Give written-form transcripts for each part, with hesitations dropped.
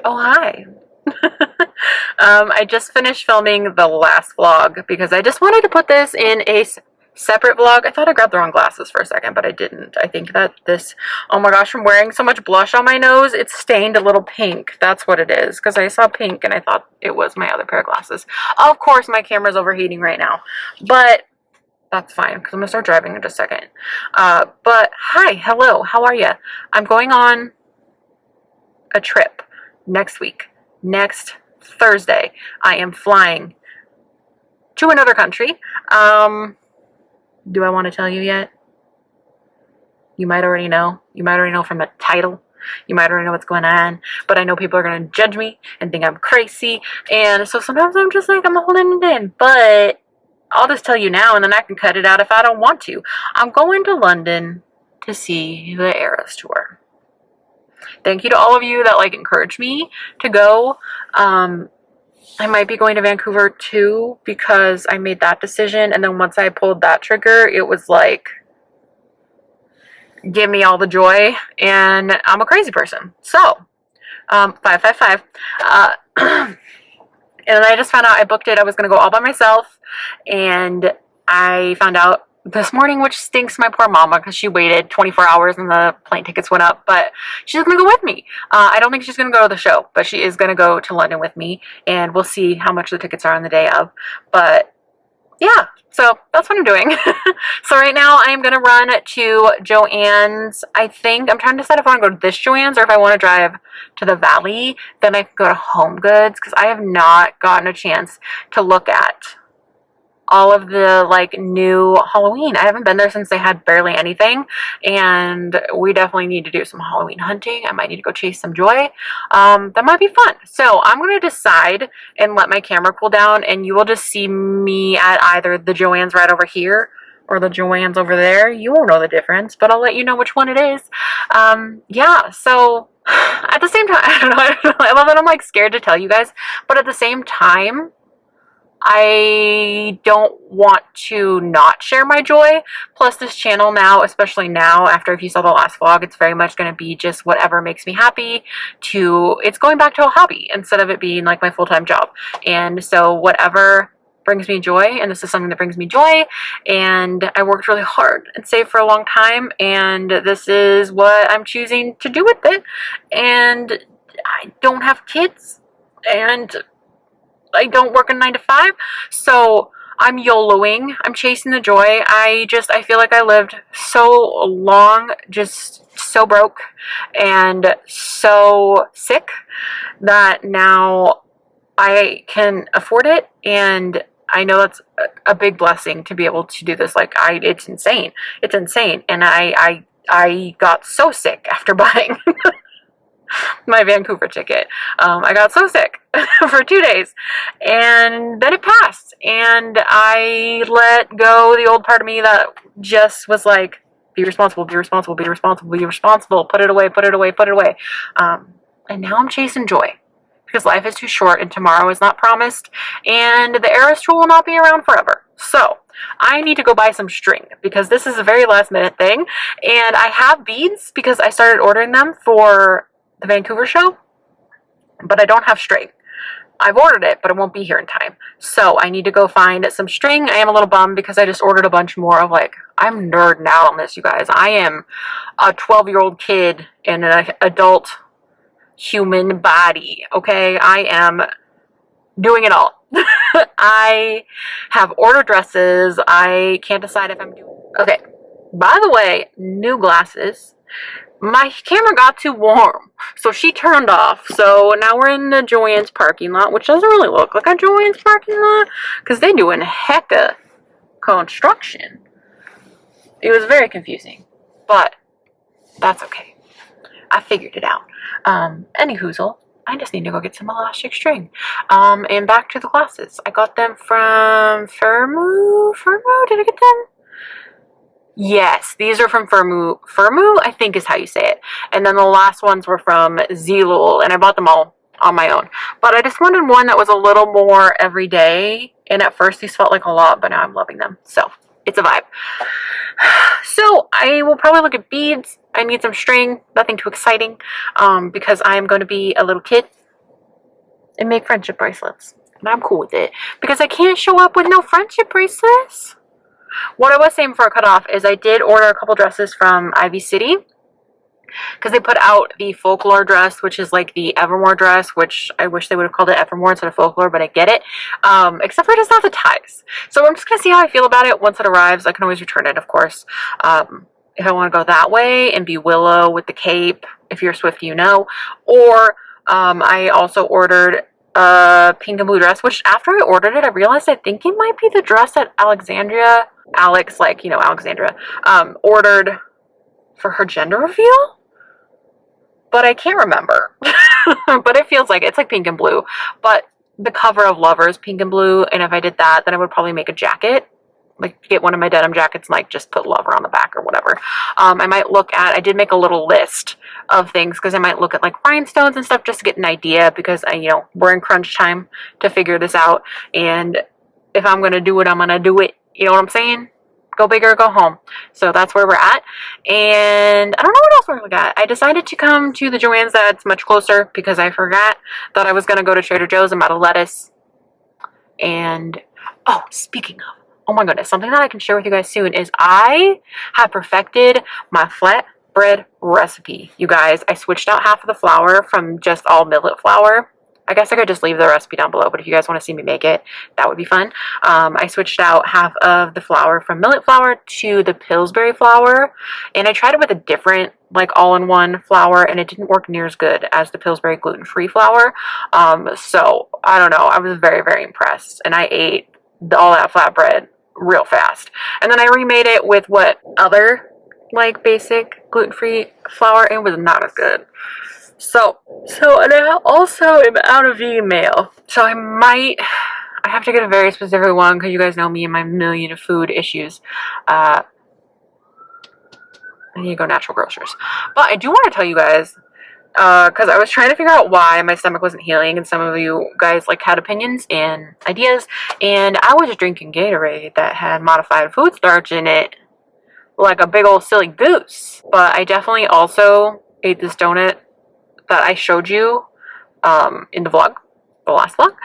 Oh, hi. I just finished filming the last vlog because I just wanted to put this in a separate vlog. I thought I grabbed the wrong glasses for a second, but I didn't. I think that this, oh my gosh, I'm wearing so much blush on my nose, it's stained a little pink. That's what it is, because I saw pink and I thought it was my other pair of glasses. Of course, my camera's overheating right now, but that's fine because I'm going to start driving in just a second. But hi, hello, how are you? I'm going on a trip next week. Next Thursday, I am flying to another country. Do I want to tell you yet? You might already know. You might already know from the title. You might already know what's going on. But I know people are going to judge me and think I'm crazy. And so sometimes I'm just like, I'm holding it in. But I'll just tell you now, and then I can cut it out if I don't want to. I'm going to London to see the Eras Tour. Thank you to all of you that encouraged me to go. I might be going to Vancouver too because I made that decision, and then once I pulled that trigger, it was like, give me all the joy, and I'm a crazy person. So, 555. And I just found out I booked it. I was going to go all by myself, and I found out this morning, which stinks my poor mama because she waited 24 hours and the plane tickets went up, but she's going to go with me. I don't think she's going to go to the show, but she is going to go to London with me, and we'll see how much the tickets are on the day of. But yeah, so that's what I'm doing. So right now I'm going to run to Joann's. I think I'm trying to decide if I want to go to this Joann's or if I want to drive to the Valley. Then I can go to Home Goods because I have not gotten a chance to look at all of the new Halloween. I haven't been there since they had barely anything, and we definitely need to do some Halloween hunting. I might need to go chase some joy. That might be fun. So I'm going to decide and let my camera cool down, and you will just see me at either the Joann's right over here or the Joann's over there. You won't know the difference, but I'll let you know which one it is. Yeah, so at the same time, I don't know, I love that I'm scared to tell you guys, but at the same time, I don't want to not share my joy. Plus, this channel now, especially now, after if you saw the last vlog, it's very much going to be just whatever makes me happy. It's going back to a hobby instead of it being like my full-time job. And so whatever brings me joy, and this is something that brings me joy, and I worked really hard and saved for a long time, and this is what I'm choosing to do with it. And I don't have kids, and I don't work a 9 to 5, so I'm YOLOing. I'm chasing the joy. I feel like I lived so long, just so broke and so sick that now I can afford it, and I know that's a big blessing to be able to do this. It's insane. It's insane, and I got so sick after buying my Vancouver ticket. I got so sick for 2 days, and then it passed, and I let go the old part of me that just was like, be responsible, be responsible, be responsible, be responsible, put it away, put it away, put it away. And now I'm chasing joy because life is too short and tomorrow is not promised, and the Eras tool will not be around forever. So I need to go buy some string because this is a very last minute thing, and I have beads because I started ordering them for the Vancouver show, but I don't have string. I've ordered it, but it won't be here in time. So I need to go find some string. I am a little bummed because I just ordered a bunch more of I'm nerding out on this, you guys. I am a 12-year-old kid in an adult human body, okay? I am doing it all. I have ordered dresses. I can't decide if I'm doing... Okay, by the way, new glasses. My camera got too warm, so she turned off. So now we're in the Joann's parking lot, which doesn't really look like a Joann's parking lot because they're doing hecka construction. It was very confusing, but that's okay. I figured it out. Anyhoozle, I just need to go get some elastic string. And back to the glasses. I got them from Firmoo. Did I get them? Yes, these are from Firmoo. Firmoo, I think is how you say it. And then the last ones were from Zelul, and I bought them all on my own. But I just wanted one that was a little more everyday, and at first these felt like a lot, but now I'm loving them. So, it's a vibe. So, I will probably look at beads. I need some string, nothing too exciting, because I am going to be a little kid and make friendship bracelets. And I'm cool with it because I can't show up with no friendship bracelets. What I was saying before I cut off is I did order a couple dresses from Ivy City because they put out the folklore dress, which is like the Evermore dress, which I wish they would have called it Evermore instead of folklore, but I get it. Except for it doesn't have the ties. So I'm just going to see how I feel about it once it arrives. I can always return it, of course. If I want to go that way and be Willow with the cape, if you're a Swiftie, you know. Or I also ordered a pink and blue dress, which after I ordered it, I realized I think it might be the dress that Alex, like, you know, Alexandria, ordered for her gender reveal. But I can't remember. But it feels like it's like pink and blue. But the cover of Lover is pink and blue, and if I did that, then I would probably make a jacket. Like, get one of my denim jackets and, like, just put Lover on the back or whatever. I did make a little list of things, because I might look at, like, rhinestones and stuff just to get an idea, because, we're in crunch time to figure this out, and if I'm going to do it, I'm going to do it. You know what I'm saying? Go big or go home. So that's where we're at. And I don't know what else we're going to look at. I decided to come to the Joann's that's much closer because I forgot that I was going to go to Trader Joe's and buy a lettuce. And, oh, speaking of, oh my goodness, something that I can share with you guys soon is I have perfected my flatbread recipe. You guys, I switched out half of the flour from just all millet flour. I guess I could just leave the recipe down below, but if you guys want to see me make it, that would be fun. I switched out half of the flour from millet flour to the Pillsbury flour, and I tried it with a different, like, all-in-one flour, and it didn't work near as good as the Pillsbury gluten-free flour. So, I don't know. I was very, very impressed, and I ate all that flatbread real fast. And then I remade it with what other, like, basic gluten-free flour, and it was not as good. So and I also am out of vegan mayo. So I have to get a very specific one, because you guys know me and my million of food issues. I need to go natural grocers. But I do want to tell you guys, because I was trying to figure out why my stomach wasn't healing, and some of you guys, like, had opinions and ideas, and I was drinking Gatorade that had modified food starch in it, like a big old silly goose. But I definitely also ate this donut that I showed you in the vlog, the last vlog,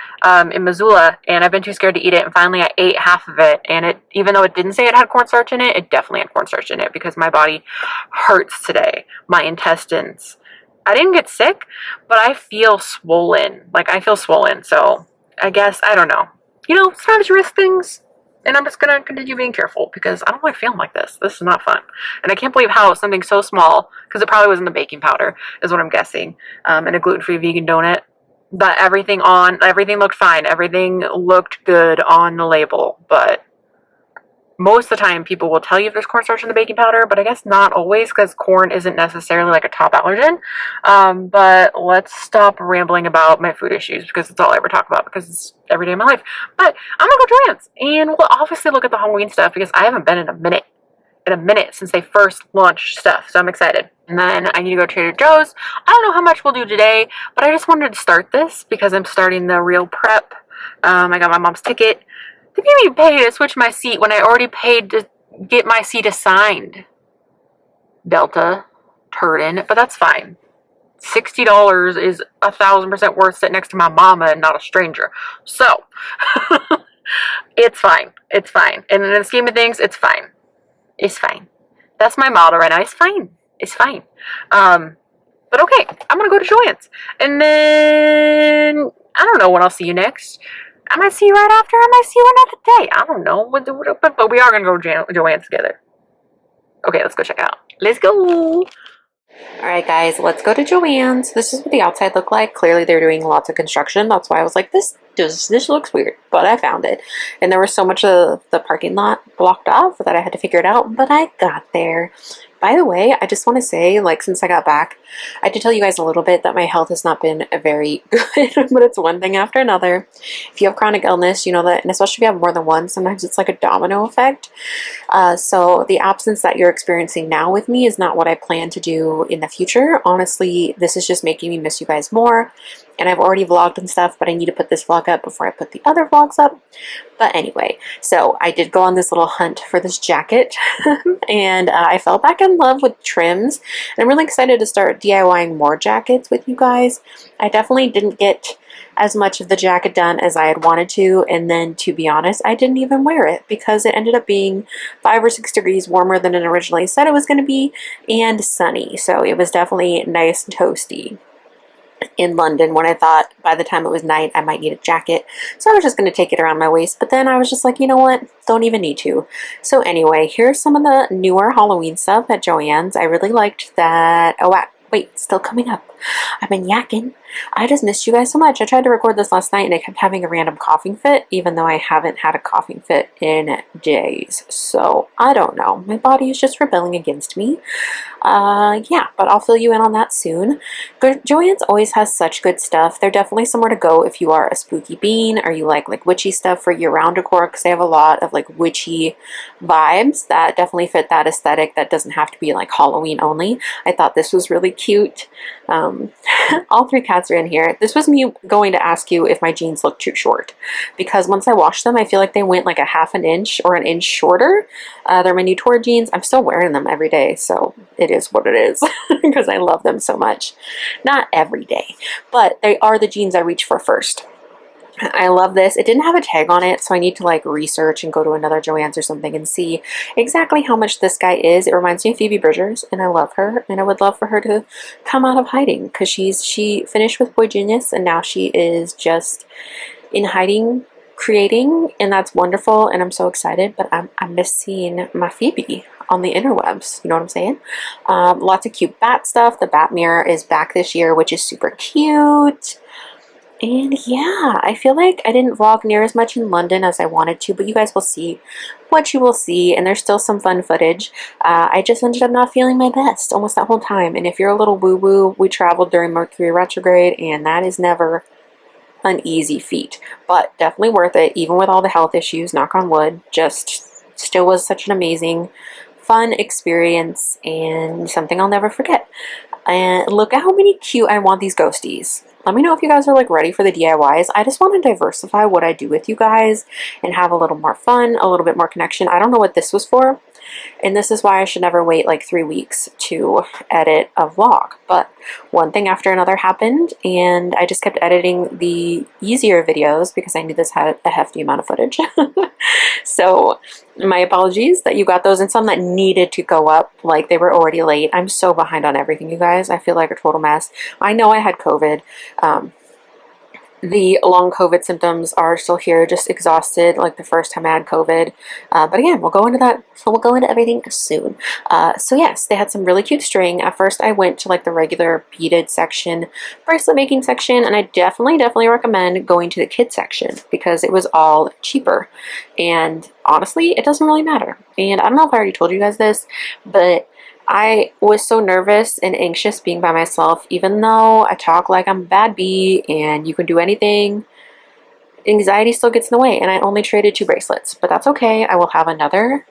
in Missoula, and I've been too scared to eat it, and finally I ate half of it, and it, even though it didn't say it had cornstarch in it, it definitely had cornstarch in it, because my body hurts today. My intestines. I didn't get sick, but I feel swollen. Like, I feel swollen, so I guess, I don't know. Sometimes you risk things, and I'm just going to continue being careful, because I don't like feeling like this. This is not fun. And I can't believe how something so small, because it probably was in the baking powder, is what I'm guessing, in a gluten-free vegan donut, that everything looked fine. Everything looked good on the label, but most of the time people will tell you if there's cornstarch in the baking powder, but I guess not always, because corn isn't necessarily like a top allergen. But let's stop rambling about my food issues, because it's all I ever talk about, because it's every day of my life. But I'm gonna go Joann's, and we'll obviously look at the Halloween stuff, because I haven't been in a minute since they first launched stuff, so I'm excited. And then I need to go to Trader Joe's. I don't know how much we'll do today, but I just wanted to start this because I'm starting the real prep. I got my mom's ticket. They made me pay to switch my seat when I already paid to get my seat assigned. Delta Turden, but that's fine. $60 is 1,000% worth sitting next to my mama and not a stranger. So, it's fine. It's fine. And in the scheme of things, it's fine. It's fine. That's my motto right now. It's fine. It's fine. But okay, I'm going to go to Joann's. And then, I don't know when I'll see you next. I might see you right after. I might see you another day. I don't know. But we are going to go to Joann's together. Okay, let's go check it out. Let's go. Alright guys, let's go to Joann's. This is what the outside looked like. Clearly they're doing lots of construction. That's why I was like, this looks weird. But I found it. And there was so much of the parking lot blocked off that I had to figure it out. But I got there. By the way, I just want to say, like, since I got back, I did tell you guys a little bit that my health has not been very good, but it's one thing after another. If you have chronic illness, you know that, and especially if you have more than one, sometimes it's like a domino effect. So the absence that you're experiencing now with me is not what I plan to do in the future. Honestly, this is just making me miss you guys more. and I've already vlogged and stuff, but I need to put this vlog up before I put the other vlogs up. But anyway, so I did go on this little hunt for this jacket and I fell back in love with trims, and I'm really excited to start DIYing more jackets with you guys. I definitely didn't get as much of the jacket done as I had wanted to, and then to be honest, I didn't even wear it because it ended up being 5 or 6 degrees warmer than it originally said it was going to be, and sunny, so it was definitely nice and toasty in London when I thought by the time it was night I might need a jacket. So I was just going to take it around my waist, but then I was just like, you know what, don't even need to. So anyway, here's some of the newer Halloween stuff at Joann's. I really liked that. Oh, wait, still coming up. I've been yakking. I just missed you guys so much. I tried to record this last night and I kept having a random coughing fit, even though I haven't had a coughing fit in days. So I don't know. My body is just rebelling against me. Yeah, but I'll fill you in on that soon. Joann's always has such good stuff. They're definitely somewhere to go if you are a spooky bean or you like witchy stuff for year-round decor, because they have a lot of like witchy vibes that definitely fit that aesthetic that doesn't have to be like Halloween only. I thought this was really cute. All 3 cats are in here. This was me going to ask you if my jeans look too short, because once I washed them I feel like they went like a half an inch or an inch shorter. They're my new tour jeans. I'm still wearing them every day, so it is what it is because I love them so much. Not every day, but they are the jeans I reach for first. I love this. It didn't have a tag on it, so I need to like research and go to another Joann's or something and see exactly how much this guy is. It reminds me of Phoebe Bridgers, and I love her, and I would love for her to come out of hiding, because she finished with Boy Genius and now she is just in hiding creating, and that's wonderful, and I'm so excited. But I miss seeing my Phoebe on the interwebs, you know what I'm saying? Lots of cute bat stuff. The bat mirror is back this year, which is super cute. And yeah, I feel like I didn't vlog near as much in London as I wanted to, but you guys will see what you will see, and there's still some fun footage. I just ended up not feeling my best almost that whole time, and if you're a little woo-woo, we traveled during Mercury retrograde, and that is never an easy feat, but definitely worth it, even with all the health issues, knock on wood. Just still was such an amazing, fun experience, and something I'll never forget. And look at how many cute I want these ghosties. Let me know if you guys are like ready for the DIYs. I just want to diversify what I do with you guys and have a little more fun, a little bit more connection. I don't know what this was for, and this is why I should never wait like 3 weeks to edit a vlog. But one thing after another happened, and I just kept editing the easier videos because I knew this had a hefty amount of footage. So my apologies that you got those, and some that needed to go up, like they were already late. I'm so behind on everything, you guys. I feel like a total mess. I know I had COVID. The long COVID symptoms are still here, just exhausted like the first time I had COVID. But again, we'll go into that. So we'll go into everything soon. So yes, they had some really cute string. At first I went to like the regular beaded section, bracelet making section, and I definitely recommend going to the kids section because it was all cheaper. And honestly, it doesn't really matter. And I don't know if I already told you guys this, but I was so nervous and anxious being by myself, even though I talk like I'm a bad bee and you can do anything. Anxiety still gets in the way, and I only traded 2 bracelets, but that's okay. I will have another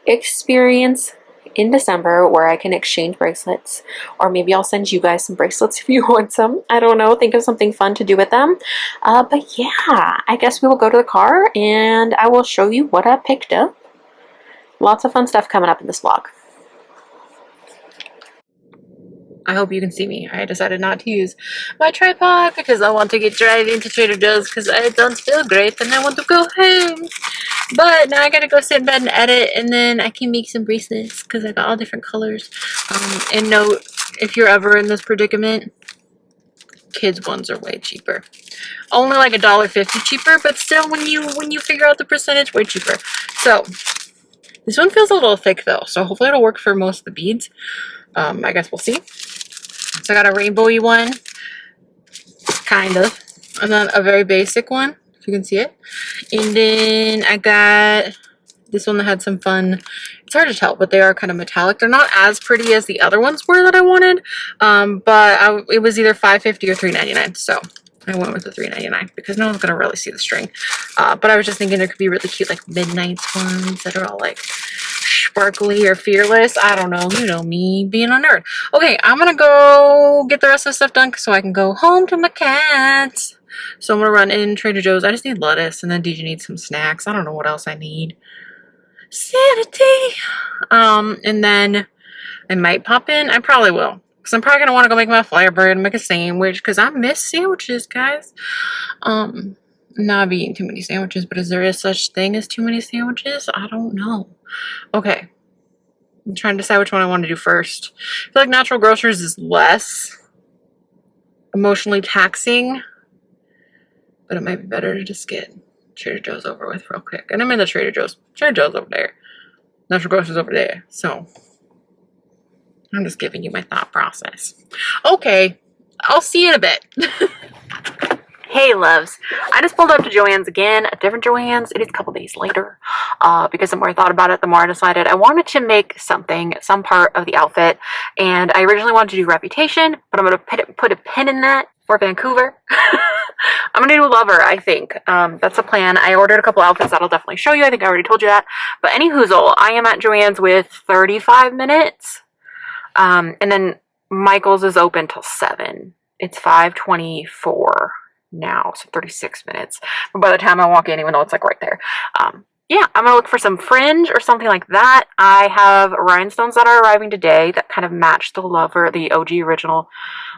experience in December where I can exchange bracelets, or maybe I'll send you guys some bracelets if you want some. I don't know, think of something fun to do with them. But yeah, I guess we will go to the car and I will show you what I picked up. Lots of fun stuff coming up in this vlog. I hope you can see me. I decided not to use my tripod because I want to get drive into Trader Joe's because I don't feel great and I want to go home. But now I gotta go sit in bed and edit, and then I can make some bracelets because I got all different colors. And note, if you're ever in this predicament, kids ones are way cheaper. Only like $1.50 cheaper, but still when you figure out the percentage, way cheaper. So this one feels a little thick though, so hopefully it'll work for most of the beads. I guess we'll see. So I got a rainbowy one, kind of, and then a very basic one, if you can see it. And then I got this one that had some fun, it's hard to tell, but they are kind of metallic. They're not as pretty as the other ones were that I wanted, but it was either $5.50 or $3.99, so I went with the $3.99 because no one's going to really see the string. But I was just thinking there could be really cute like midnight ones that are all like sparkly or fearless. I don't know. You know me being a nerd. Okay, I'm gonna go get the rest of the stuff done so I can go home to my cats. So I'm gonna run in Trader Joe's. I just need lettuce, and then DJ needs some snacks. I don't know what else I need. Sanity. And then I might pop in. I probably will. Because I'm probably going to want to go make my flatbread and make a sandwich. Because I miss sandwiches, guys. Not be eating too many sandwiches. But is there a such thing as too many sandwiches? I don't know. Okay. I'm trying to decide which one I want to do first. I feel like natural grocers is less emotionally taxing. But it might be better to just get Trader Joe's over with real quick. And I'm in the Trader Joe's. Trader Joe's over there. Natural grocers over there. So I'm just giving you my thought process. Okay, I'll see you in a bit. Hey loves, I just pulled up to Joann's again, a different Joann's. It is a couple days later because the more I thought about it, the more I decided I wanted to make something, some part of the outfit. And I originally wanted to do Reputation, but I'm going to put a pin in that for Vancouver. I'm gonna do Lover, I think. That's the plan. I ordered a couple outfits that I'll definitely show you. I think I already told you that. But any hoozle, I am at Joann's with 35 minutes. And then Michael's is open till 7. It's 5:24 now, so 36 minutes. But by the time I walk in, even though it's like right there. Yeah, I'm gonna look for some fringe or something like that. I have rhinestones that are arriving today that kind of match the Lover, the OG original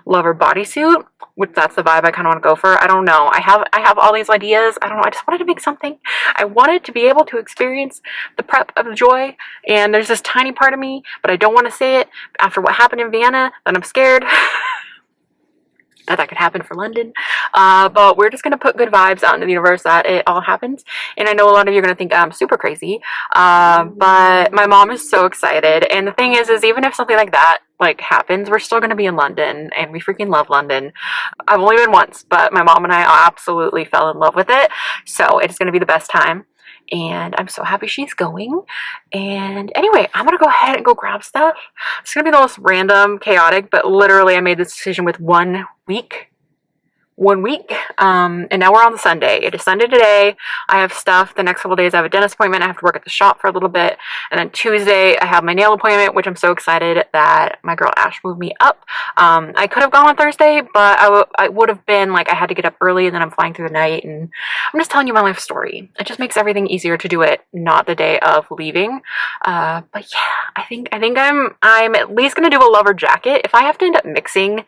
Lover bodysuit, which that's the vibe I kind of want to go for. I don't know. I have all these ideas. I don't know. I just wanted to make something. I wanted to be able to experience the prep of joy. And there's this tiny part of me, but I don't want to say it after what happened in Vienna. Then I'm scared that could happen for London. But we're just going to put good vibes out into the universe that it all happens. And I know a lot of you are going to think I'm super crazy. But my mom is so excited. And the thing is even if something like that happens, we're still going to be in London. And we freaking love London. I've only been once, but my mom and I absolutely fell in love with it. So it's going to be the best time. And I'm so happy she's going. And anyway, I'm going to go ahead and go grab stuff. It's going to be the most random, chaotic, but literally I made this decision with 1 week. 1 week. And now we're on the Sunday. It is Sunday today. I have stuff. The next couple days I have a dentist appointment. I have to work at the shop for a little bit. And then Tuesday I have my nail appointment, which I'm so excited that my girl Ash moved me up. I could have gone on Thursday, but I would have been I had to get up early and then I'm flying through the night. And I'm just telling you my life story. It just makes everything easier to do it, not the day of leaving. But yeah, I think I'm at least going to do a Lover jacket. If I have to end up mixing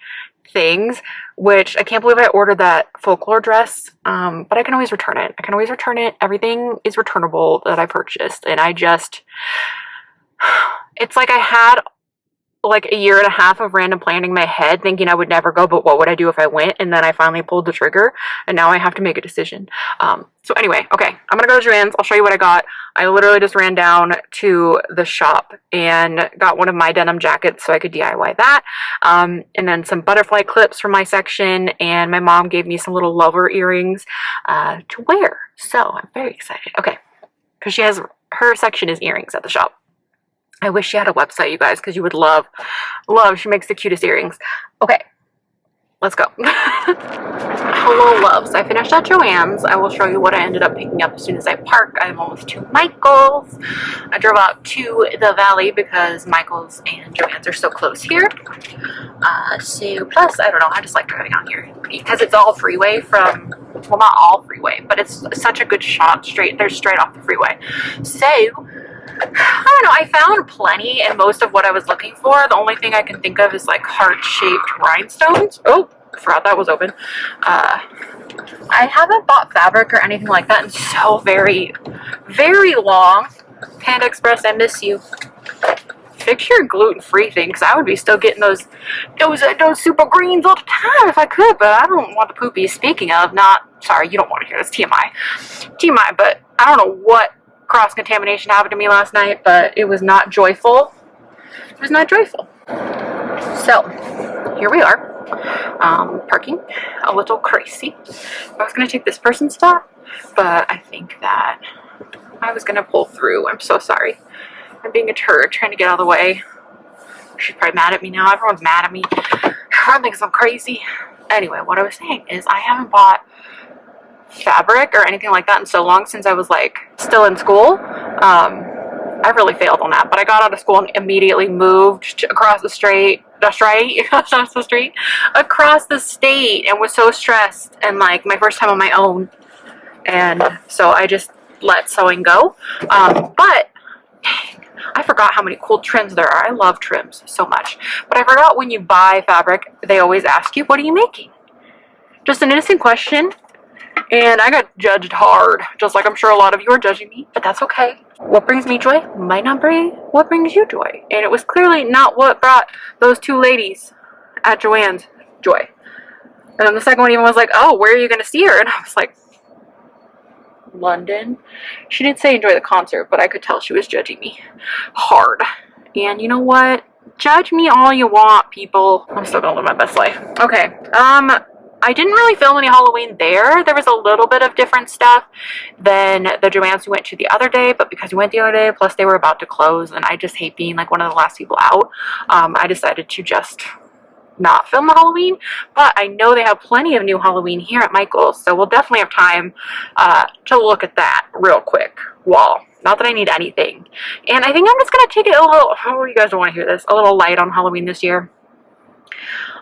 things, which I can't believe I ordered that folklore dress, but I can always return it. Everything is returnable that I purchased, and it's like I had a year and a half of random planning in my head thinking I would never go, but what would I do if I went? And then I finally pulled the trigger and now I have to make a decision. So anyway, okay, I'm gonna go to Joann's. I'll show you what I got. I literally just ran down to the shop and got one of my denim jackets so I could DIY that. And then some butterfly clips from my section, and my mom gave me some little Lover earrings to wear. So I'm very excited. Okay, because her section is earrings at the shop. I wish she had a website, you guys, because you would love. She makes the cutest earrings. Okay, let's go. Hello, loves. I finished at Joann's. I will show you what I ended up picking up as soon as I park. I'm almost to Michael's. I drove out to the valley because Michael's and Joann's are so close here. So plus, I don't know, I just like driving out here because it's all freeway from, well, not all freeway, but it's such a good shot straight off the freeway. So I don't know, I found plenty and most of what I was looking for. The only thing I can think of is heart-shaped rhinestones. Oh, I forgot that was open. I haven't bought fabric or anything like that in so very, very long. Panda Express, I miss you. Fix your gluten-free thing, because I would be still getting those super greens all the time if I could, but I don't want the poopy. Speaking of, sorry, you don't want to hear this, TMI, but I don't know what cross-contamination happened to me last night, but it was not joyful. It was not joyful. So, here we are. Parking a little crazy. I was going to take this person's spot, but I think that I was going to pull through. I'm so sorry. I'm being a turd trying to get out of the way. She's probably mad at me now. Everyone's mad at me. Everyone thinks I'm crazy. Anyway, what I was saying is I haven't bought fabric or anything like that in so long, since I was still in school. I really failed on that, but I got out of school and immediately moved across the street, across the state, and was so stressed, and like my first time on my own, and so I just let sewing go. But I forgot how many cool trims there are. I love trims so much, but I forgot when you buy fabric, they always ask you, "What are you making?" Just an innocent question. And I got judged hard, just like I'm sure a lot of you are judging me, but that's okay. What brings me joy might not bring what brings you joy. And it was clearly not what brought those two ladies at Joann's joy. And then the second one even was like, "Oh, where are you going to see her?" And I was like, "London." She did say enjoy the concert, but I could tell she was judging me hard. And you know what? Judge me all you want, people. I'm still gonna live my best life. Okay, I didn't really film any Halloween there. There was a little bit of different stuff than the Joann's we went to the other day, but because we went the other day, plus they were about to close, and I just hate being like one of the last people out, I decided to just not film the Halloween. But I know they have plenty of new Halloween here at Michael's, so we'll definitely have time to look at that real quick. Well, not that I need anything. And I think I'm just going to take it a little, oh, you guys don't want to hear this, a little light on Halloween this year.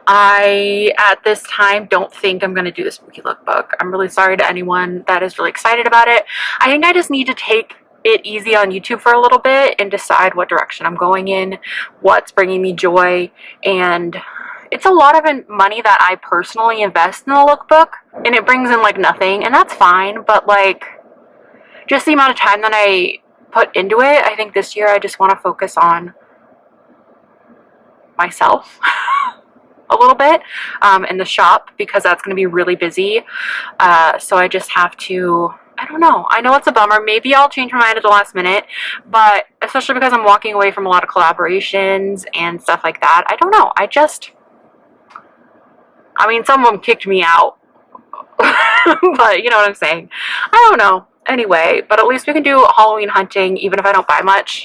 I, at this time, don't think I'm going to do the spooky lookbook. I'm really sorry to anyone that is really excited about it. I think I just need to take it easy on YouTube for a little bit and decide what direction I'm going in, what's bringing me joy, and it's a lot of money that I personally invest in the lookbook, and it brings in like nothing, and that's fine, but like just the amount of time that I put into it, I think this year I just want to focus on myself a little bit in the shop, because that's going to be really busy. So I just have to, I don't know. I know it's a bummer. Maybe I'll change my mind at the last minute, but especially because I'm walking away from a lot of collaborations and stuff like that. I don't know. I mean, some of them kicked me out, but you know what I'm saying. I don't know. Anyway, but at least we can do Halloween hunting, even if I don't buy much.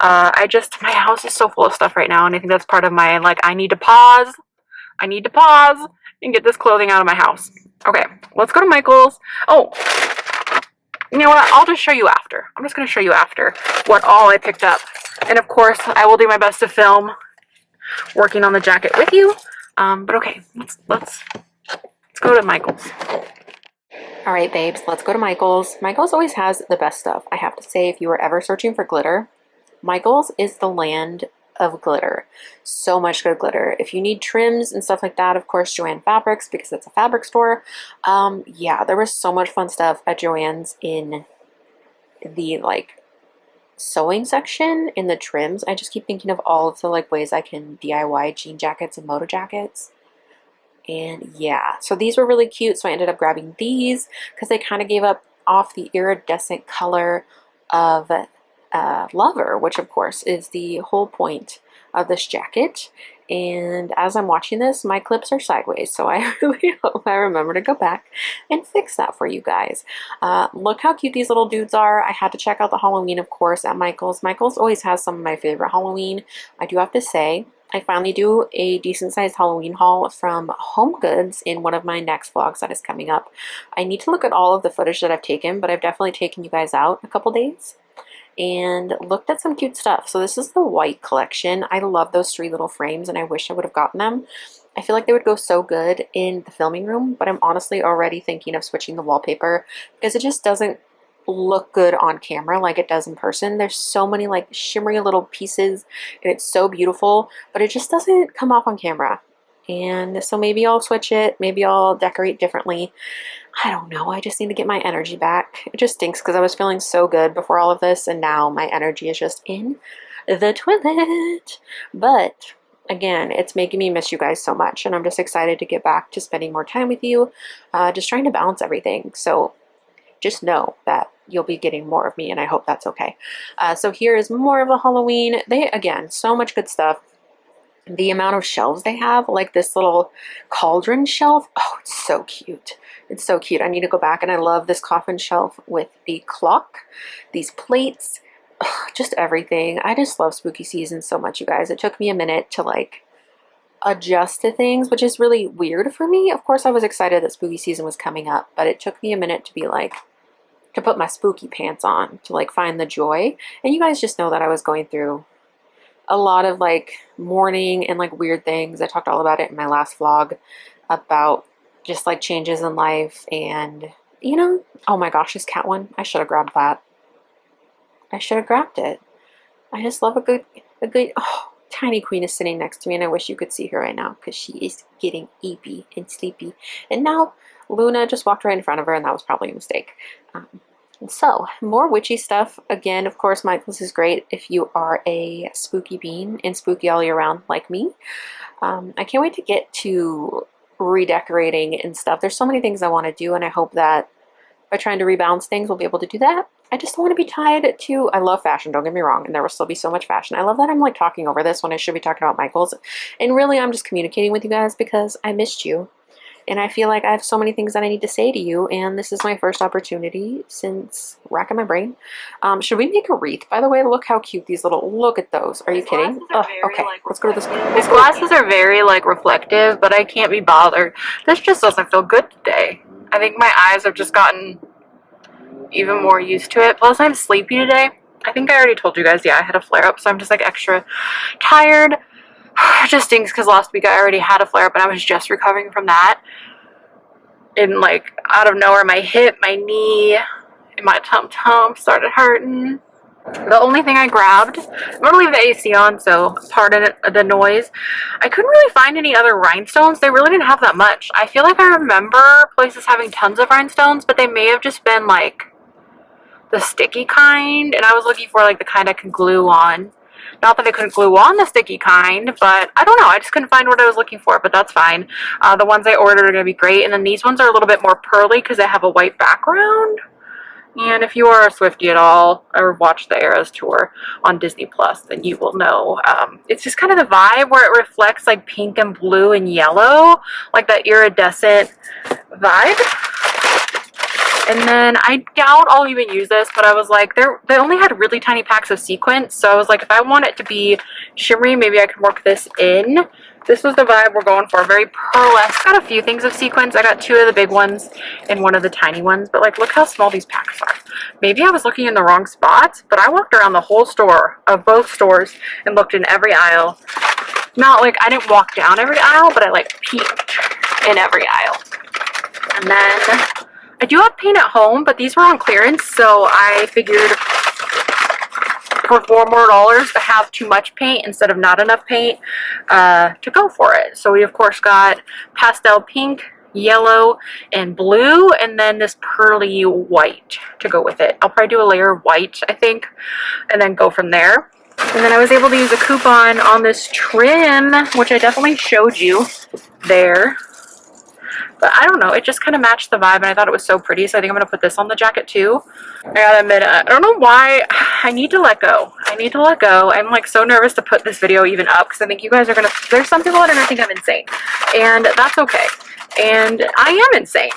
My house is so full of stuff right now, and I think that's part of my, like, I need to pause and get this clothing out of my house. Okay, let's go to Michael's. Oh, you know what? I'll just show you after. I'm just going to show you after what all I picked up. And of course, I will do my best to film working on the jacket with you. But okay, let's go to Michael's. All right, babes, let's go to Michael's. Michael's always has the best stuff. I have to say, if you were ever searching for glitter, Michael's is the land of glitter. So much good glitter. If you need trims and stuff like that, of course, Joann Fabrics, because it's a fabric store. Yeah, there was so much fun stuff at Joann's in the like sewing section, in the trims. I just keep thinking of all of the like ways I can DIY jean jackets and moto jackets. And yeah, so these were really cute, so I ended up grabbing these because they kind of gave up off the iridescent color of Lover, which of course is the whole point of this jacket. And as I'm watching this, my clips are sideways, so I really hope I remember to go back and fix that for you guys. Look how cute these little dudes are. I had to check out the Halloween, of course, at Michael's. Michael's always has some of my favorite Halloween, I do have to say. I finally do a decent sized Halloween haul from Home Goods in one of my next vlogs that is coming up. I need to look at all of the footage that I've taken, but I've definitely taken you guys out a couple days and looked at some cute stuff. So this is the white collection. I love those three little frames, and I wish I would have gotten them. I feel like they would go so good in the filming room, but I'm honestly already thinking of switching the wallpaper because it just doesn't look good on camera like it does in person. There's so many like shimmery little pieces and it's so beautiful, but it just doesn't come off on camera. And so maybe I'll switch it, maybe I'll decorate differently. I don't know, I just need to get my energy back. It just stinks because I was feeling so good before all of this, and now my energy is just in the toilet. But again, it's making me miss you guys so much, and I'm just excited to get back to spending more time with you, just trying to balance everything. So just know that you'll be getting more of me, and I hope that's okay. So here is more of a Halloween. Again, so much good stuff. The amount of shelves they have, like this little cauldron shelf. Oh, it's so cute. It's so cute. I need to go back, and I love this coffin shelf with the clock, these plates, just everything. I just love spooky season so much, you guys. It took me a minute to like adjust to things, which is really weird for me. Of course, I was excited that spooky season was coming up, but it took me a minute to be like, to put my spooky pants on, to like find the joy. And you guys just know that I was going through a lot of like mourning and like weird things. I talked all about it in my last vlog about just like changes in life. And you know, oh my gosh, this cat one, I should have grabbed that. I should have grabbed it. I just love a good, oh, Tiny Queen is sitting next to me, and I wish you could see her right now because she is getting eepy and sleepy. And now Luna just walked right in front of her, and that was probably a mistake. So, more witchy stuff. Again, of course, Michael's is great if you are a spooky bean and spooky all year round like me. I can't wait to get to redecorating and stuff. There's so many things I want to do, and I hope that by trying to rebalance things, we'll be able to do that. I just don't want to be tied to, I love fashion, don't get me wrong, and there will still be so much fashion. I love that I'm like talking over this when I should be talking about Michael's. And really, I'm just communicating with you guys because I missed you. And I feel like I have so many things that I need to say to you, and this is my first opportunity since racking my brain. Should we make a wreath, by the way? Look how cute these little, look at those. Are you kidding? Oh, okay, let's go to this. These glasses are very like reflective, but I can't be bothered. This just doesn't feel good today. I think my eyes have just gotten even more used to it. Plus, I'm sleepy today. I think I already told you guys, yeah, I had a flare-up, so I'm just like extra tired. It just stinks because last week I already had a flare-up and I was just recovering from that. And like out of nowhere, my hip, my knee, and my tum-tum started hurting. The only thing I grabbed, I'm going to leave the AC on, so pardon the noise. I couldn't really find any other rhinestones. They really didn't have that much. I feel like I remember places having tons of rhinestones, but they may have just been like the sticky kind, and I was looking for like the kind I could glue on. Not that I couldn't glue on the sticky kind, but I don't know. I just couldn't find what I was looking for, but that's fine. The ones I ordered are going to be great, and then these ones are a little bit more pearly because they have a white background. And if you are a Swiftie at all, or watch the Eras tour on Disney Plus, then you will know. It's just kind of the vibe where it reflects like pink and blue and yellow, like that iridescent vibe. And then I doubt I'll even use this, but I was like, they only had really tiny packs of sequins, so I was like, if I want it to be shimmery, maybe I can work this in. This was the vibe we're going for, very pearlesque. Got a few things of sequins. I got 2 of the big ones and 1 of the tiny ones, but like, look how small these packs are. Maybe I was looking in the wrong spots, but I walked around the whole store, of both stores, and looked in every aisle. Not like, I didn't walk down every aisle, but I like peeked in every aisle. And then I do have paint at home, but these were on clearance, so I figured for $4 more to have too much paint instead of not enough paint to go for it. So we of course got pastel pink, yellow, and blue, and then this pearly white to go with it. I'll probably do a layer of white, I think, and then go from there. And then I was able to use a coupon on this trim, which I definitely showed you there. But I don't know, it just kind of matched the vibe, and I thought it was so pretty, so I think I'm going to put this on the jacket too. I gotta admit, I don't know why, I need to let go. I need to let go. I'm like so nervous to put this video even up, because I think you guys are going to, there's some people that are going to think I'm insane. And that's okay. And I am insane.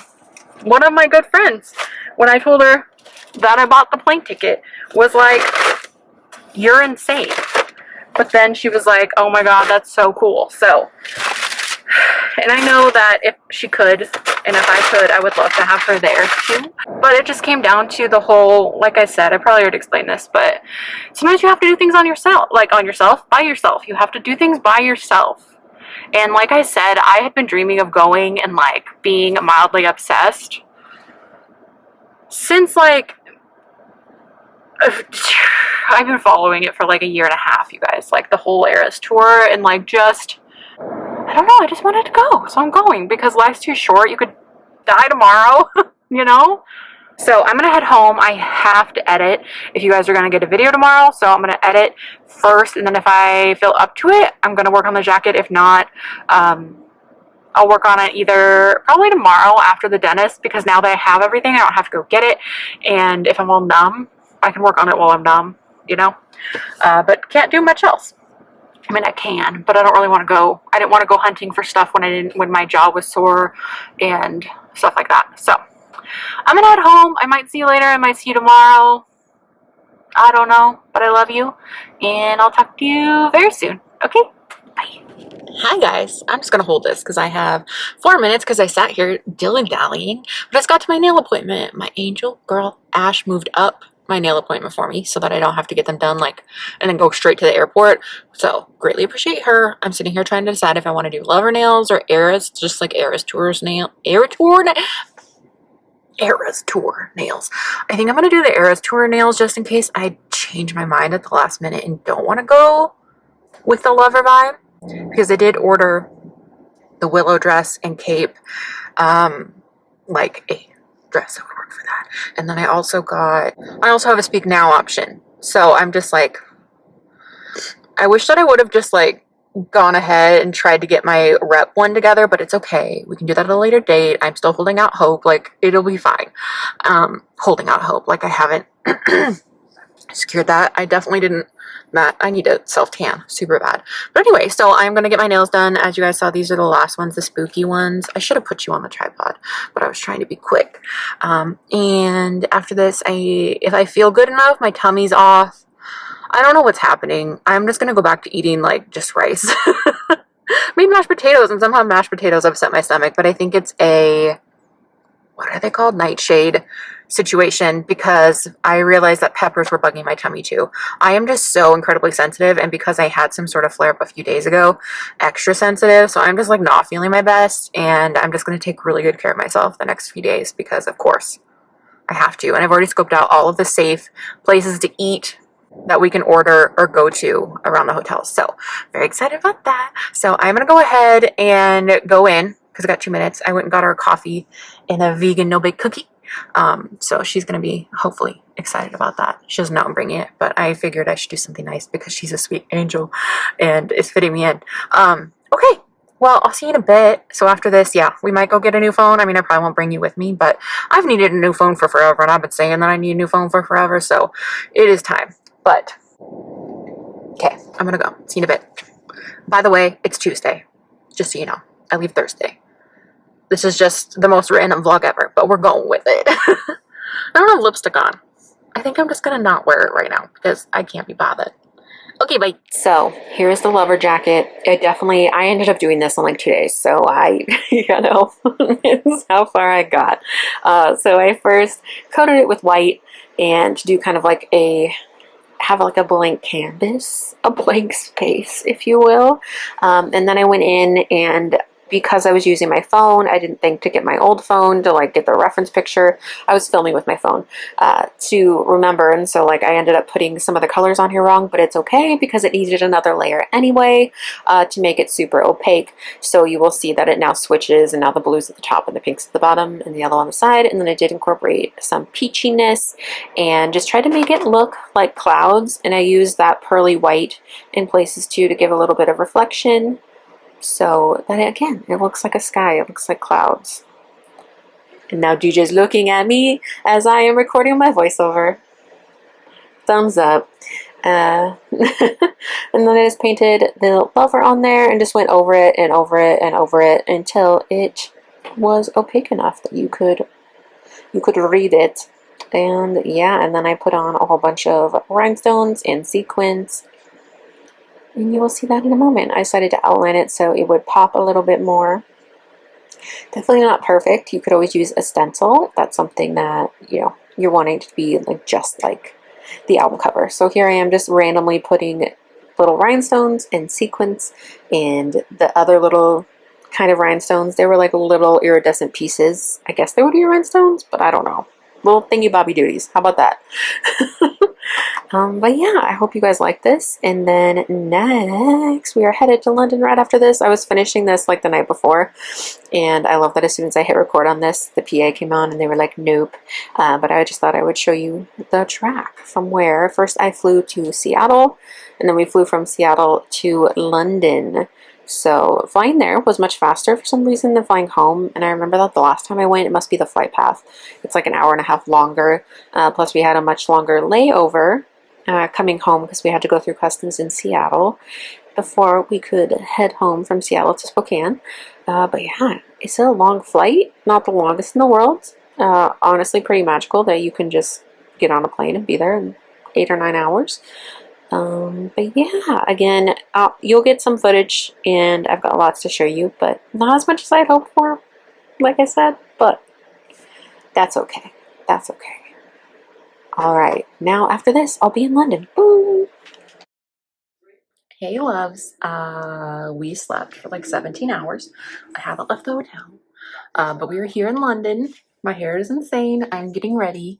One of my good friends, when I told her that I bought the plane ticket, was like, you're insane. But then she was like, oh my god, that's so cool. So, and I know that if she could, and if I could, I would love to have her there too. But it just came down to the whole, like I said, I probably already explained this, but sometimes you have to do things on yourself, by yourself. You have to do things by yourself. And like I said, I had been dreaming of going and like being mildly obsessed since like, I've been following it for like a year and a half, you guys, like the whole Eras tour, and like just, I don't know, I just wanted to go, so I'm going, because life's too short. You could die tomorrow, you know? So I'm gonna head home. I have to edit if you guys are gonna get a video tomorrow, so I'm gonna edit first, and then if I feel up to it, I'm gonna work on the jacket. If not, I'll work on it either probably tomorrow after the dentist, because now that I have everything, I don't have to go get it, and if I'm all numb, I can work on it while I'm numb, you know? But can't do much else. I mean, I can, but I don't really want to go. I didn't want to go hunting for stuff when my jaw was sore and stuff like that. So I'm gonna head home. I might see you later. I might see you tomorrow. I don't know, but I love you, and I'll talk to you very soon. Okay, bye. Hi guys, I'm just gonna hold this because I have 4 minutes because I sat here dilly-dallying, but I just got to my nail appointment. My angel girl Ash moved up my nail appointment for me so that I don't have to get them done and then go straight to the airport. So greatly appreciate her. I'm sitting here trying to decide if I want to do Lover nails or Eras, just like Eras Tour's nail, Eras Tour nails. I think I'm gonna do the Eras Tour nails just in case I change my mind at the last minute and don't want to go with the Lover vibe, because I did order the willow dress and cape, like a dress that would work for that. And then I also have a speak now option. So I'm just like, I wish that I would have just like gone ahead and tried to get my rep one together, but it's okay. We can do that at a later date. I'm still holding out hope. Like, it'll be fine. Holding out hope. Like, I haven't secured that. I definitely didn't. Matt, I need to self-tan super bad. But anyway, so I'm going to get my nails done. As you guys saw, these are the last ones, the spooky ones. I should have put you on the tripod, but I was trying to be quick. And after this, if I feel good enough, my tummy's off. I don't know what's happening. I'm just going to go back to eating like just rice. Maybe mashed potatoes, and somehow mashed potatoes upset my stomach, but I think it's what are they called? Nightshade situation, because I realized that peppers were bugging my tummy too. I am just so incredibly sensitive, and because I had some sort of flare up a few days ago, extra sensitive, so I'm just like not feeling my best, and I'm just going to take really good care of myself the next few days because of course I have to. And I've already scoped out all of the safe places to eat that we can order or go to around the hotel. So very excited about that. So I'm going to go ahead and go in because I got 2 minutes. I went and got her a coffee and a vegan no-bake cookie. So she's going to be hopefully excited about that. She doesn't know I'm bringing it, but I figured I should do something nice because she's a sweet angel and it's fitting me in. Okay. Well, I'll see you in a bit. So after this, yeah, we might go get a new phone. I mean, I probably won't bring you with me, but I've needed a new phone for forever, and I've been saying that I need a new phone for forever, so it is time. But, okay, I'm gonna go. See you in a bit. By the way, it's Tuesday, just so you know. I leave Thursday. This is just the most random vlog ever, but we're going with it. I don't have lipstick on. I think I'm just gonna not wear it right now because I can't be bothered. Okay, bye. So here's the Lover jacket. I ended up doing this in like 2 days. So it's how far I got. So I first coated it with white and to do kind of like have like a blank canvas, a blank space, if you will. And then I went in, and because I was using my phone, I didn't think to get my old phone to like get the reference picture. I was filming with my phone to remember, and so like I ended up putting some of the colors on here wrong, but it's okay because it needed another layer anyway to make it super opaque. So you will see that it now switches, and now the blue's at the top and the pink's at the bottom and the yellow on the side. And then I did incorporate some peachiness and just try to make it look like clouds, and I used that pearly white in places too to give a little bit of reflection. So that again, it looks like a sky, it looks like clouds. And now DJ's looking at me as I am recording my voiceover. Thumbs up. And then I just painted the Lover on there and just went over it and over it and over it until it was opaque enough that you could read it. And yeah, and then I put on a whole bunch of rhinestones and sequins. And you will see that in a moment. I decided to outline it so it would pop a little bit more. Definitely not perfect. You could always use a stencil. That's something that, you're wanting to be like just like the album cover. So here I am just randomly putting little rhinestones and sequins, and the other little kind of rhinestones, they were like little iridescent pieces. I guess they would be rhinestones, but I don't know. Little thingy bobby duties. How about that? But yeah, I hope you guys like this. And then next, we are headed to London right after this. I was finishing this like the night before, and I love that as soon as I hit record on this, the PA came on and they were like, nope. But I just thought I would show you the track from where. First, I flew to Seattle, and then we flew from Seattle to London. So flying there was much faster for some reason than flying home, and I remember that the last time I went, it must be the flight path. It's like an hour and a half longer, plus we had a much longer layover coming home because we had to go through customs in Seattle before we could head home from Seattle to Spokane. But yeah, it's a long flight, not the longest in the world. Honestly, pretty magical that you can just get on a plane and be there in 8 or 9 hours. But yeah, again, you'll get some footage, and I've got lots to show you, but not as much as I'd hoped for, like I said, but that's okay. That's okay. All right, now after this, I'll be in London. Boo! Hey loves, we slept for like 17 hours. I haven't left the hotel, but we were here in London. My hair is insane. I'm getting ready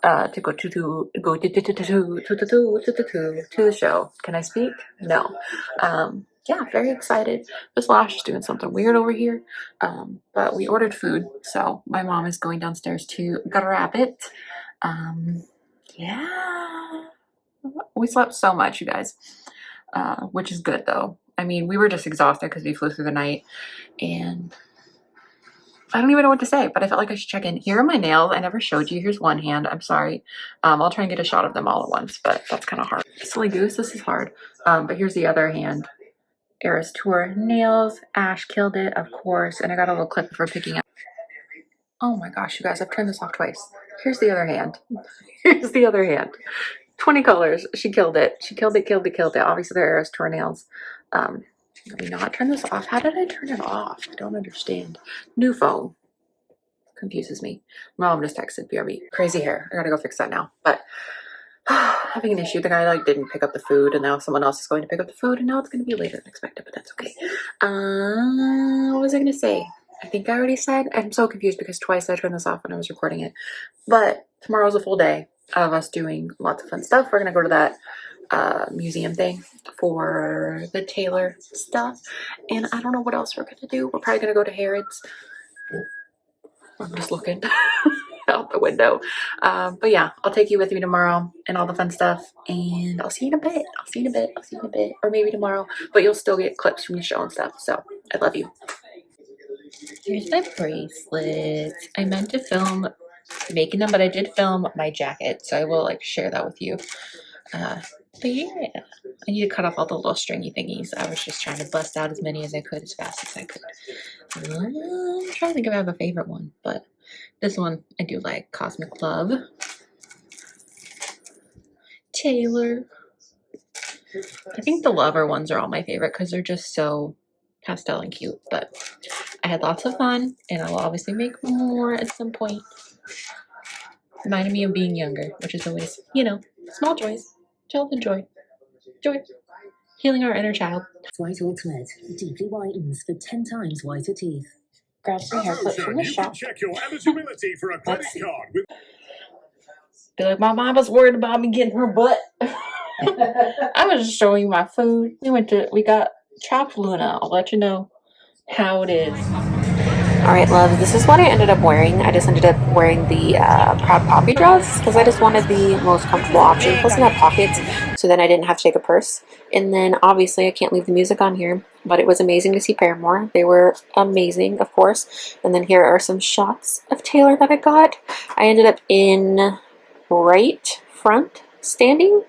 to go to the show. Can I speak? No. Yeah, very excited. This Lash is doing something weird over here, but we ordered food, so my mom is going downstairs to grab it. Yeah, we slept so much, you guys. Which is good though. I mean, we were just exhausted because we flew through the night, and I don't even know what to say, but I felt like I should check in. Here are my nails. I never showed you. Here's one hand. I'm sorry. I'll try and get a shot of them all at once, but that's kind of hard. Silly goose, this is hard. But here's the other hand. Eras Tour nails. Ash killed it, of course, and I got a little clip for picking up. Oh my gosh, you guys, I've turned this off twice. Here's the other hand. Here's the other hand. 20 colors. She killed it. She killed it, killed it, killed it. Obviously, they're Eras Tour nails. Let me not turn this off. How did I turn it off? I don't understand. New phone. Confuses me. Mom just texted BRB. Crazy hair. I gotta go fix that now. But having an issue. The guy like didn't pick up the food, and now someone else is going to pick up the food, and now it's going to be later than expected, but that's okay. What was I going to say? I think I already said. I'm so confused because twice I turned this off when I was recording it. But tomorrow's a full day of us doing lots of fun stuff. We're going to go to that museum thing for the Taylor stuff, and I don't know what else we're going to do. We're probably going to go to Harrods. I'm just looking out the window. But yeah, I'll take you with me tomorrow and all the fun stuff, and I'll see you in a bit. I'll see you in a bit. I'll see you in a bit, or maybe tomorrow, but you'll still get clips from the show and stuff. So I love you. Here's my bracelets. I meant to film making them, but I did film my jacket, so I will like share that with you. But yeah, I need to cut off all the little stringy thingies. I was just trying to bust out as many as I could as fast as I could. I'm trying to think if I have a favorite one, but this one I do like. Cosmic Love. Taylor. I think the Lover ones are all my favorite because they're just so pastel and cute, but I had lots of fun, and I will obviously make more at some point. Reminded me of being younger, which is always, you know, small joys. Childhood joy. Joy. Healing our inner child. White Ultimate deeply whitens for 10 times whiter teeth. Grab some hair clips from the shop. Check your eligibility for a credit card with Feel like my mom was worried about me getting her butt. I was just showing you my food. We got chopped Luna. I'll let you know how it is. All right, loves, this is what I ended up wearing. I just ended up wearing the Proud Poppy dress because I just wanted the most comfortable option. Plus it had pockets, so then I didn't have to take a purse. And then obviously I can't leave the music on here, but it was amazing to see Paramore. They were amazing, of course. And then here are some shots of Taylor that I got. I ended up in right front standing.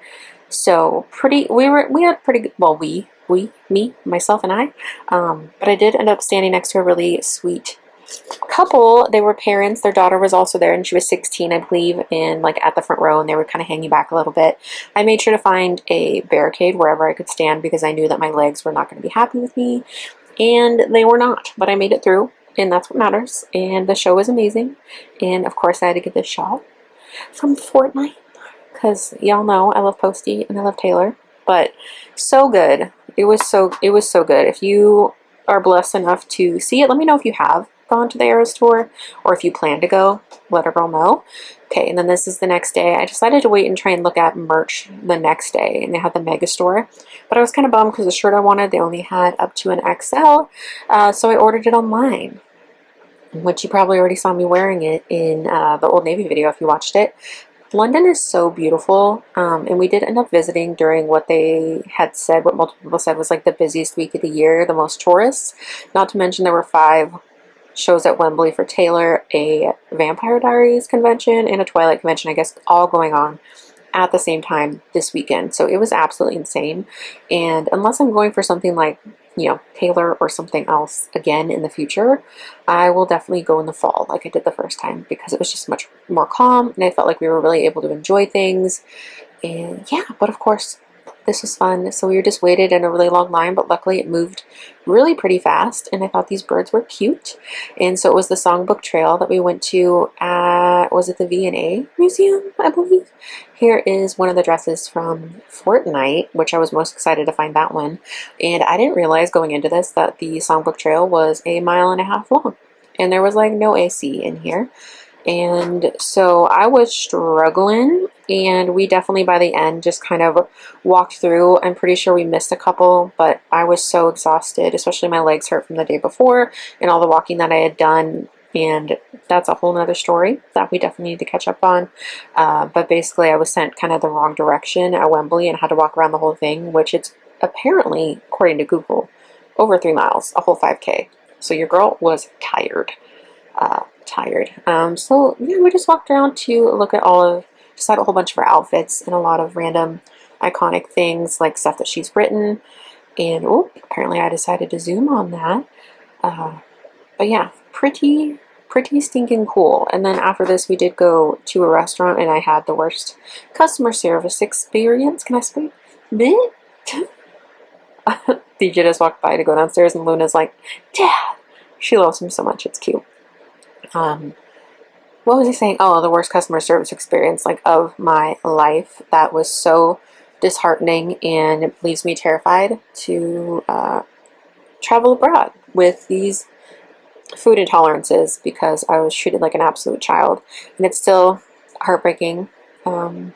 So pretty, we had pretty good, well, me, myself and I, but I did end up standing next to a really sweet couple. They were parents. Their daughter was also there, and she was 16, I believe, and like at the front row, and they were kind of hanging back a little bit. I made sure to find a barricade wherever I could stand because I knew that my legs were not going to be happy with me, and they were not, but I made it through, and that's what matters. And the show was amazing, and of course I had to get this shot from Fortnite because y'all know I love Posty and I love Taylor, but so good. It was so good. If you are blessed enough to see it, let me know if you have gone to the Eras Tour or if you plan to go. Let a girl know. Okay, and then this is the next day. I decided to wait and try and look at merch the next day, and they had the mega store, but I was kind of bummed because the shirt I wanted, they only had up to an XL, so I ordered it online, which you probably already saw me wearing it in the Old Navy video if you watched it. London is so beautiful, and we did end up visiting during what they had said, what multiple people said was like the busiest week of the year, the most tourists. Not to mention there were 5 shows at Wembley for Taylor, a Vampire Diaries convention, and a Twilight convention, I guess, all going on at the same time this weekend. So it was absolutely insane, and unless I'm going for something like, you know, Taylor or something else again in the future, I will definitely go in the fall like I did the first time because it was just much more calm and I felt like we were really able to enjoy things. And yeah, but of course this was fun. So we just waited in a really long line, but luckily it moved really pretty fast, and I thought these birds were cute. And so it was the Songbook Trail that we went to at, was it the V&A Museum, I believe? Here is one of the dresses from Fortnite, which I was most excited to find that one. And I didn't realize going into this that the Songbook Trail was 1.5 miles long, and there was like no AC in here. And so I was struggling, and we definitely by the end just kind of walked through. I'm pretty sure we missed a couple, but I was so exhausted, especially my legs hurt from the day before and all the walking that I had done. And that's a whole nother story that we definitely need to catch up on. But basically I was sent kind of the wrong direction at Wembley and had to walk around the whole thing, which it's apparently, according to Google, over 3 miles, a whole 5K. So your girl was tired. So yeah, we just walked around to look at just had a whole bunch of her outfits and a lot of random iconic things, like stuff that she's written. And oh, apparently I decided to zoom on that. But yeah, pretty stinking cool. And then after this, we did go to a restaurant, and I had the worst customer service experience. Can I speak? Bleh? DJ just walked by to go downstairs, and Luna's like, Dad! She loves him so much, it's cute. What was he saying? Oh, the worst customer service experience like of my life. That was so disheartening, and it leaves me terrified to travel abroad with these food intolerances, because I was treated like an absolute child, and it's still heartbreaking to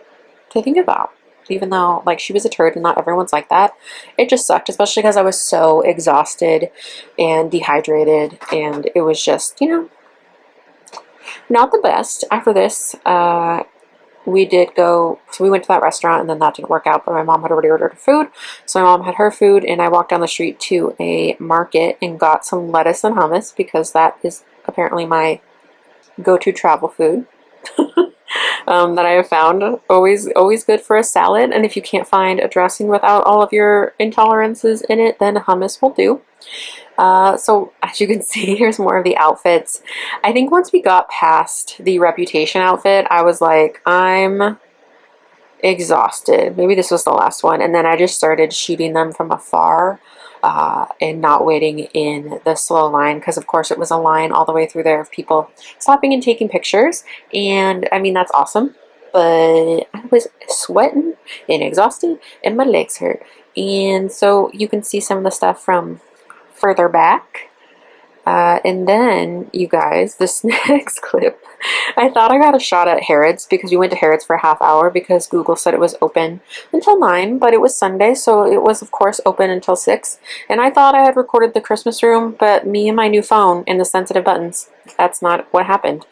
think about. Even though like she was a turd and not everyone's like that, it just sucked, especially because I was so exhausted and dehydrated, and it was just, you know, not the best. After this, we did go, so we went to that restaurant, and then that didn't work out, but my mom had already ordered food, so my mom had her food, and I walked down the street to a market and got some lettuce and hummus, because that is apparently my go-to travel food. That I have found always good for a salad, and if you can't find a dressing without all of your intolerances in it, then hummus will do. So as you can see, here's more of the outfits. I think once we got past the Reputation outfit, I was like, I'm exhausted. Maybe this was the last one, and then I just started shooting them from afar. And not waiting in the slow line, because of course it was a line all the way through there of people stopping and taking pictures, and I mean that's awesome, but I was sweating and exhausted and my legs hurt. And so you can see some of the stuff from further back. And then, you guys, this next clip, I thought I got a shot at Harrods, because we went to Harrods for a half hour because Google said it was open until 9, but it was Sunday, so it was, of course, open until 6. And I thought I had recorded the Christmas room, but me and my new phone and the sensitive buttons, that's not what happened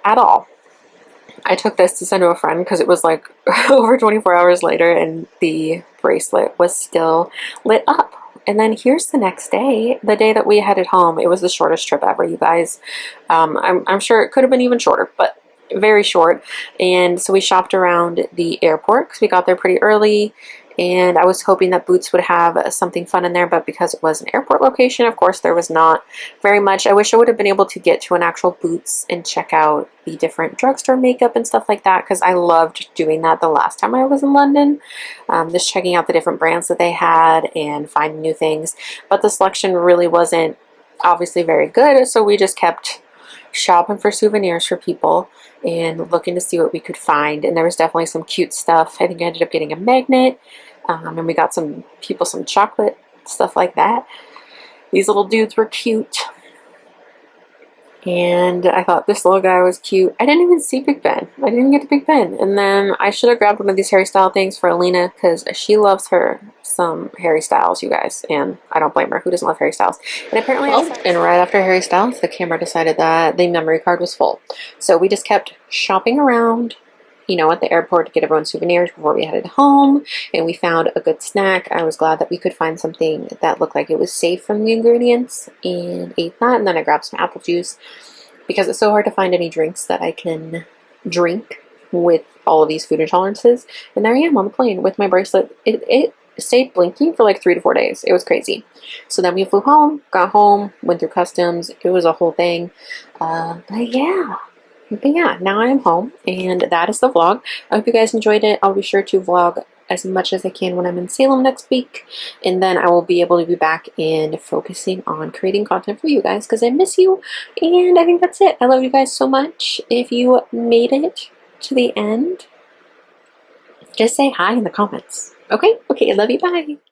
at all. I took this to send to a friend because it was like over 24 hours later, and the bracelet was still lit up. And then here's the next day, the day that we headed home. It was the shortest trip ever, you guys. I'm sure it could have been even shorter, but very short. And so we shopped around the airport because we got there pretty early. And I was hoping that Boots would have something fun in there, but because it was an airport location, of course, there was not very much. I wish I would have been able to get to an actual Boots and check out the different drugstore makeup and stuff like that, because I loved doing that the last time I was in London, just checking out the different brands that they had and finding new things. But the selection really wasn't obviously very good, so we just kept shopping for souvenirs for people and looking to see what we could find. And there was definitely some cute stuff. I think I ended up getting a magnet, and we got some people some chocolate, stuff like that. These little dudes were cute, and I thought this little guy was cute. I didn't even see Big Ben. I didn't even get to Big Ben. And then I should have grabbed one of these Harry Styles things for Alina, because she loves her some Harry Styles, you guys, and I don't blame her. Who doesn't love Harry Styles? And apparently, and right after Harry Styles, the camera decided that the memory card was full. So we just kept shopping around, you know, at the airport to get everyone souvenirs before we headed home, and we found a good snack. I was glad that we could find something that looked like it was safe from the ingredients, and ate that. And then I grabbed some apple juice, because it's so hard to find any drinks that I can drink with all of these food intolerances. And there I am on the plane with my bracelet. It stayed blinking for like 3 to 4 days. It was crazy. So then we flew home, got home, went through customs. It was a whole thing. But yeah, now I am home, and that is the vlog. I hope you guys enjoyed it. I'll be sure to vlog as much as I can when I'm in Salem next week, and then I will be able to be back and focusing on creating content for you guys because I miss you, and I think that's it. I love you guys so much. If you made it to the end, just say hi in the comments. Okay? Okay, I love you. Bye.